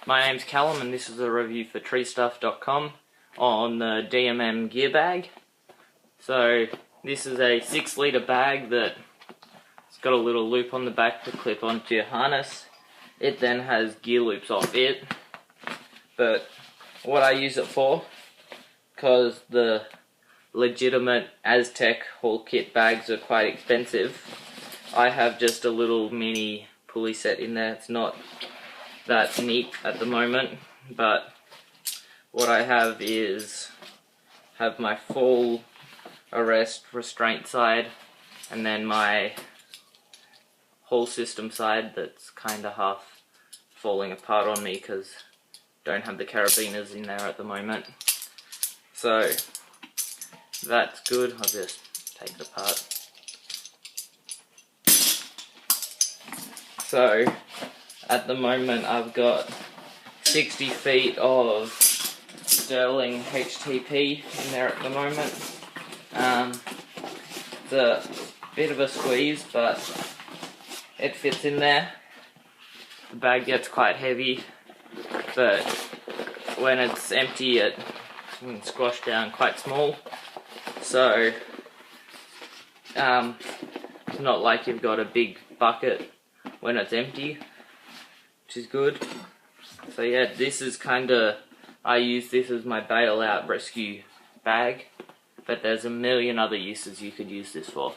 My name's Callum and this is a review for treestuff.com on the DMM gear bag. So this is a 6 litre bag that's got a little loop on the back to clip onto your harness. It then has gear loops off it. But what I use it for, because the legitimate Aztec haul kit bags are quite expensive, I have just a little mini pulley set in there. It's not that neat at the moment, but what I have is my full arrest restraint side and then my whole system side that's kind of half falling apart on me because don't have the carabiners in there at the moment. So that's good. I'll just take it apart. So at the moment I've got 60 feet of Sterling HTP in there at the moment. It's a bit of a squeeze, but it fits in there. The bag gets quite heavy, but when it's empty it can squash down quite small. So it's not like you've got a big bucket when it's empty, which is good. So yeah, this is I use this as my bailout rescue bag, but there's a million other uses you could use this for.